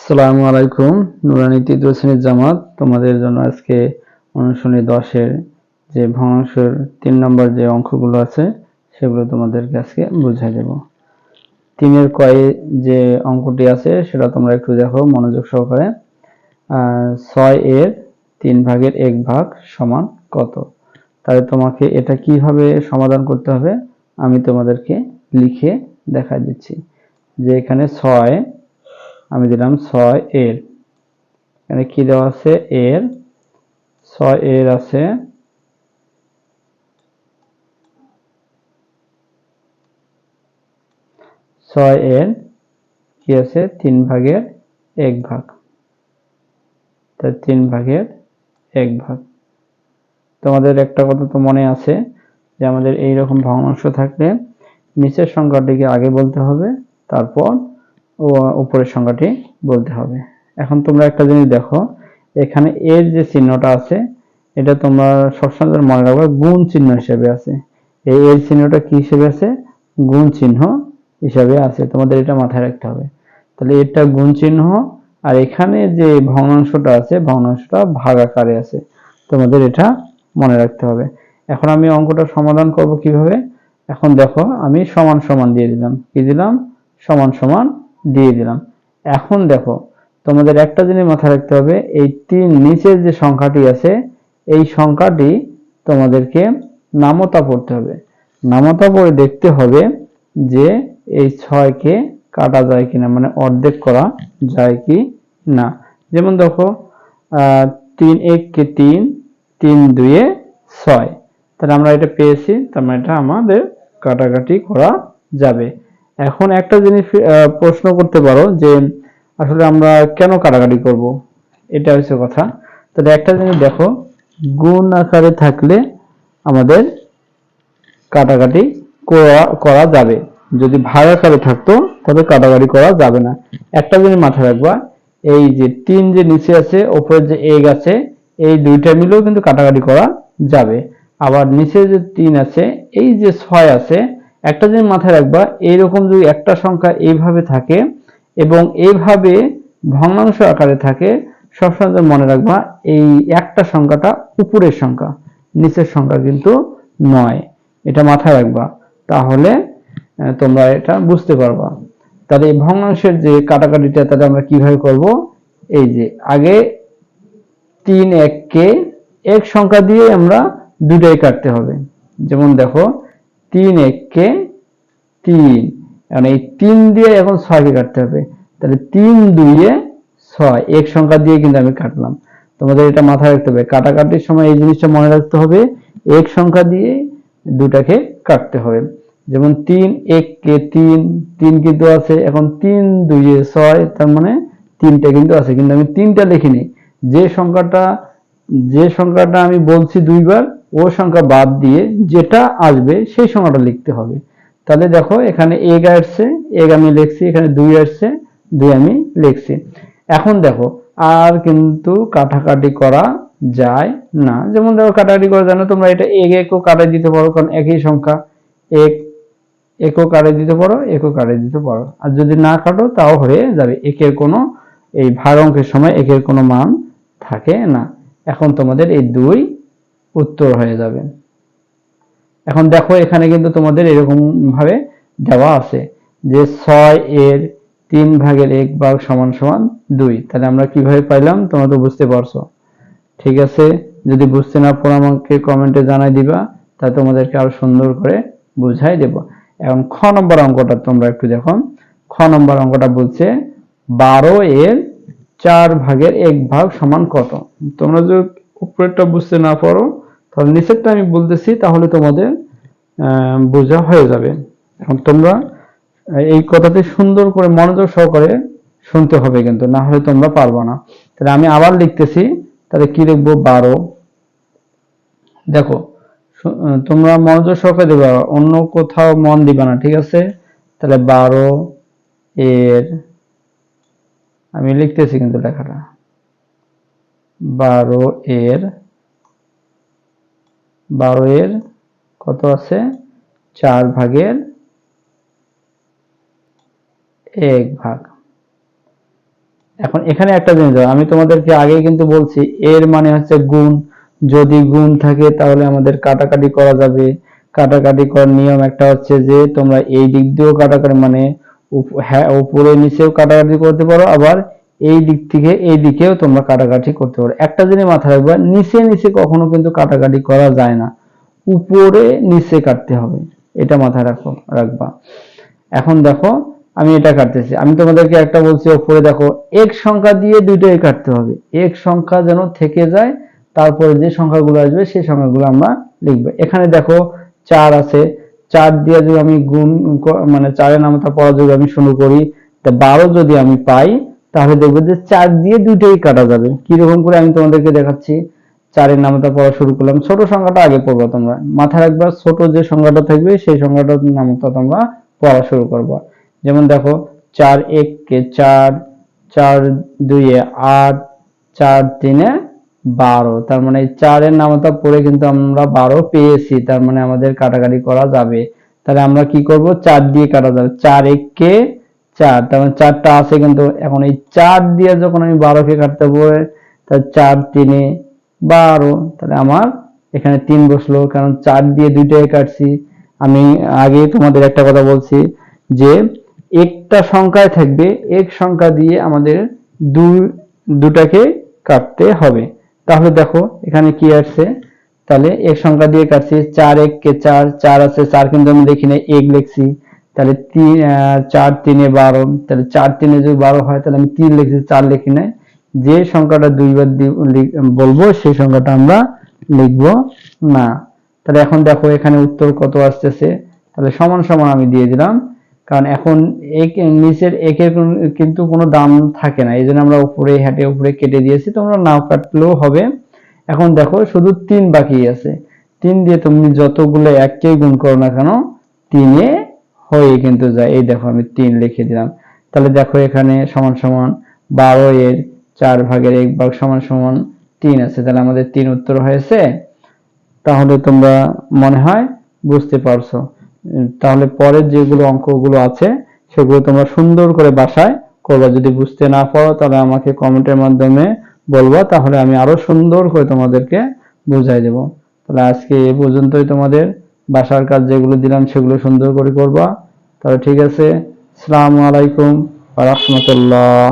আসসালামু আলাইকুম। নুরানী তৃতীয় শ্রেণীর জামাত তোমাদের জন্য আজকে অনুশীলনী 10 এর যে ভগ্নাংশের 3 নম্বর যে অঙ্কগুলো আছে সেগুলো তোমাদেরকে আজকে বুঝিয়ে দেব। 3 এর কয়ে যে অঙ্কটি আছে সেটা তোমরা একটু দেখো মনোযোগ সহকারে। 6 এর 3 ভাগের 1 ভাগ সমান কত? তাহলে তোমাকে এটা কিভাবে সমাধান করতে হবে আমি তোমাদেরকে লিখে দেখাই দিচ্ছি। যে এখানে 6 আমি দিলাম 6 এর, এখানে কি দেওয়া আছে এর, 6 এর আছে 6 এর কি আছে 3 ভাগের 1 ভাগ, তাই 3 ভাগের 1 ভাগ। তোমাদের একটা কথা তো মনে আছে যে আমাদের এই রকম ভগ্নাংশ থাকলে নিচের সংখ্যাটিকে আগে বলতে হবে, তারপর উপরের সংখ্যাটি বলতে হবে। এখন তোমরা একটা জিনিস দেখো, এখানে এর যে চিহ্নটা আছে এটা তোমরা সবসময় মনে রাখবে গুণ চিহ্ন হিসেবে আছে। এই এর চিহ্নটা কি হিসেবে আছে? গুণ চিহ্ন হিসেবে আছে, তোমাদের এটা মাথায় রাখতে হবে। তাহলে এটা গুণ চিহ্ন, আর এখানে যে ভগ্নাংশটা আছে ভগ্নাংশটা ভাগ আকারে আছে, তোমাদের এটা মনে রাখতে হবে। এখন আমি অঙ্কটা সমাধান করব কিভাবে? এখন দেখো আমি সমান সমান দিয়ে দিলাম, কি দিলাম? সমান সমান দিয়ে দিলাম। এখন দেখো তোমাদের একটা জিনিস মাথায় রাখতে হবে, এই 3 নিচের যে সংখ্যাটি আছে এই সংখ্যাটি তোমাদেরকে নামতা পড়তে হবে। নামতা পড়ে দেখতে হবে যে এই 6 কে কাটা যায় কিনা, মানে অর্ধেক করা যায় কি না। যেমন দেখো 3 1 কে 3, 3 2 এ 6, তাহলে আমরা এটা পেয়েছি, তার মানে এটা আমাদের কাটাকাটি করা যাবে। এখন একটা জিনিস প্রশ্ন করতে পারো যে আসলে আমরা কেন কাটাকাটি করব, এটা হচ্ছে কথা। তাহলে একটা জিনিস দেখো, গুণ আকারে থাকলে আমাদের কাটাকাটি করা যাবে, যদি ভাগ আকারে থাকতো তবে কাটাকাটি করা যাবে না। একটা জিনিস মাথায় রাখবা, এই যে 3 যে নিচে আছে উপরে যে এগ আছে এই দুইটা মিলেও কিন্তু কাটাকাটি করা যাবে। আবার নিচে যে 3 আছে এই যে 6 আছে, একটা জিনিস মাথায় রাখবা, এইরকম যদি একটা সংখ্যা এইভাবে থাকে এবং এইভাবে ভগ্নাংশ আকারে থাকে, সবসময় মনে রাখবা এই একটা সংখ্যাটা উপরের সংখ্যা, নিচের সংখ্যা কিন্তু নয়, এটা মাথায় রাখবা, তাহলে তোমরা এটা বুঝতে পারবা। তাহলে এই ভগ্নাংশের যে কাটাকাটিটা তাহলে আমরা কিভাবে করব? এই যে আগে 3 1 কে এক সংখ্যা দিয়ে আমরা দুটাই কাটতে হবে। যেমন দেখো 3 1 কে 3, মানে এই 3 দিয়ে এখন 6 কে কাটতে হবে, তাহলে 3 2 এ 6 এক সংখ্যা দিয়ে কিন্তু আমি কাটলাম। তোমাদের এটা মাথায় রাখতে হবে, কাটাকাটির সময় এই জিনিসটা মনে রাখতে হবে, এক সংখ্যা দিয়ে দুটাকে কাটতে হবে। যেমন 3 1 কে 3, 3 কিন্তু আছে, এখন 3 2 এ 6, তার মানে 3টা কিন্তু আছে, কিন্তু আমি 3টা লিখিনি। যে সংখ্যাটা আমি বলছি দুইবার ও সংখ্যা বাদ দিয়ে যেটা আসবে সেই সংখ্যাটা লিখতে হবে। তাহলে দেখো এখানে এগ আসছে, এগ আমি লিখছি, এখানে 2 আসছে, 2 আমি লিখছি। এখন দেখো আর কিন্তু কাটাকাটি করা যায় না। যেমন দেখো কাটাকাটি করা যায় না, তোমরা এটা এগ একও কাটাই দিতে পারো, কারণ একই সংখ্যা, এক একও কাটাই দিতে পারো, একও কাটাই দিতে পারো। আর যদি না কাটো তাও হয়ে যাবে, একের কোনো এই ভাগ অঙ্কের সময় একের কোনো মান থাকে না। এখন তোমাদের এই 2 উত্তর হয়ে যাবে। এখন দেখো এখানে কিন্তু তোমাদের এরকম ভাবে দেওয়া আছে যে 6 এর 3 ভাগের 1 ভাগ সমান সমান 2, তাহলে আমরা কিভাবে পাইলাম তোমরা তো বুঝতে পারছো। ঠিক আছে, যদি বুঝতে না পারো আমাকে কমেন্টে জানাই দিবা, তা তোমাদেরকে আরো সুন্দর করে বুঝাই দেব। এখন খ নম্বর অঙ্কটা তোমরা একটু দেখো। খ নম্বর অঙ্কটা বলছে 12 এর 4 ভাগের 1 ভাগ সমান কত? তোমরা যদি উপরেরটা বুঝতে না পারো তাহলে নিচেরটা আমি বলতেছি, তাহলে তোমাদের বোঝা হয়ে যাবে। এখন তোমরা এই কথাটি সুন্দর করে মনোযোগ সহকারে শুনতে হবে, কিন্তু না হলে তোমরা পারবে না। তাহলে আমি আবার লিখতেছি, তাহলে কি লিখবো? 12, দেখো তোমরা মনোযোগ সহকারে দিবা, অন্য কোথাও মন দিবা না, ঠিক আছে? তাহলে 12 এর, আমি লিখতেছি কিন্তু লেখাটা, 12 এর কত আছে? 4 ভাগের 1 ভাগ। এখন এখানে একটা জিনিস আমি তোমাদেরকে আগেই কিন্তু বলছি, এর মানে হচ্ছে গুণ। যদি গুণ থাকে তাহলে আমাদের কাটাকাটি করা যাবে। কাটাকাটি করার নিয়ম একটা হচ্ছে যে তোমরা এই দিক দিয়েও কাটাকাটি মানে হ্যাঁ উপরে নিচেও কাটাকাটি করতে পারো, আবার এই দিক থেকে এই দিকেও তোমরা কাটাকাটি করতে পারো। একটা জিনিস মাথায় রাখবা, নিচে নিচে কখনো কিন্তু কাটাকাটি করা যায় না, উপরে নিচে কাটতে হবে, এটা মাথায় রাখবা। এখন দেখো আমি এটা কাটতেছি, আমি তোমাদেরকে একটা বলছি উপরে দেখো এক সংখ্যা দিয়ে দুইটাই কাটতে হবে, এক সংখ্যা যেন থেকে যায়, তারপরে যে সংখ্যাগুলো আসবে সেই সংখ্যাগুলো আমরা লিখবো। এখানে দেখো 4 আছে, 4 দিয়ে যদি আমি গুণ মানে 4 নামতা পড়া যদি আমি শুরু করি, তা 12 যদি আমি পাই, তাহলে দেখবো যে 4 দিয়ে দুইটাই কাটা যাবে। কিরকম করে আমি তোমাদেরকে দেখাচ্ছি। 4 নামতা পড়া শুরু করলাম, ছোট সংখ্যাটা আগে পড়বা, তোমরা মাথায় রাখবা ছোট যে সংখ্যাটা থাকবে সেই সংখ্যাটার নামতা তোমরা পড়া শুরু করবা। যেমন দেখো 4 1 4, 4 2 8, 4 3 12, তার মানে 4 এর নামতা পড়ে কিন্তু আমরা 12 পেয়েছি, তার মানে আমাদের কাটাকাটি করা যাবে। তাহলে আমরা কি করব, 4 দিয়ে কাটা যাবে, 4 1 4, তার মানে 4টা আছে কিন্তু। এখন এই 4 দিয়ে যখন আমি 12 কে কাটতে বলে, তাহলে 4 3 12, তাহলে আমার এখানে 3 বসলো, কারণ 4 দিয়ে দুইটাই কাটছি। আমি আগে তোমাদের একটা কথা বলছি যে একটা সংখ্যায় থাকবে, এক সংখ্যা দিয়ে আমাদের দুটাকে কাটতে হবে। তাহলে দেখো এখানে কি আসছে, তাহলে এক সংখ্যা দিয়ে কাটছি, 4 1 4, 4 আছে, 4 কিন্তু আমি লিখি নাই, এক লিখছি। তাহলে 4 3 12, তাহলে 4 3 যদি 12 হয়, তাহলে আমি 3 লিখছি, 4 লিখি নাই। যে সংখ্যাটা দুইবার বলবো সেই সংখ্যাটা আমরা লিখবো না। তাহলে এখন দেখো এখানে উত্তর কত আসতেছে, তাহলে সমান সমান আমি দিয়ে দিলাম, কারণ এখন নিচের একের কিন্তু কোনো দাম থাকে না, এই জন্য আমরা উপরে হেঁটে উপরে কেটে দিয়েছি, তোমরা নাও কাটলেও হবে। এখন দেখো শুধু 3 বাকি আছে, 3 দিয়ে তুমি যতগুলো এককেই গুণ করো না কেন 3 এ হয়ে কিন্তু যায়। এই দেখো আমি 3 লিখে দিলাম। তাহলে দেখো এখানে সমান সমান 12 এর 4 ভাগের 1 ভাগ সমান সমান 3 আছে, তাহলে আমাদের 3 উত্তর হয়েছে। তাহলে তোমরা মনে হয় বুঝতে পারছো। তাহলে পরের যেগুলো অঙ্কগুলো আছে সেগুলো তোমরা সুন্দর করে বাসায় করবা। যদি বুঝতে না পারো তাহলে আমাকে কমেন্টের মাধ্যমে বলবা, তাহলে আমি আরো সুন্দর করে তোমাদেরকে বুঝাই দেব। তাহলে আজকে এই পর্যন্তই, তোমাদের বাসার কাজ যেগুলো দিলাম সেগুলো সুন্দর করে করবা। তাহলে ঠিক আছে, আসসালামু আলাইকুম ওয়া রাহমাতুল্লাহ।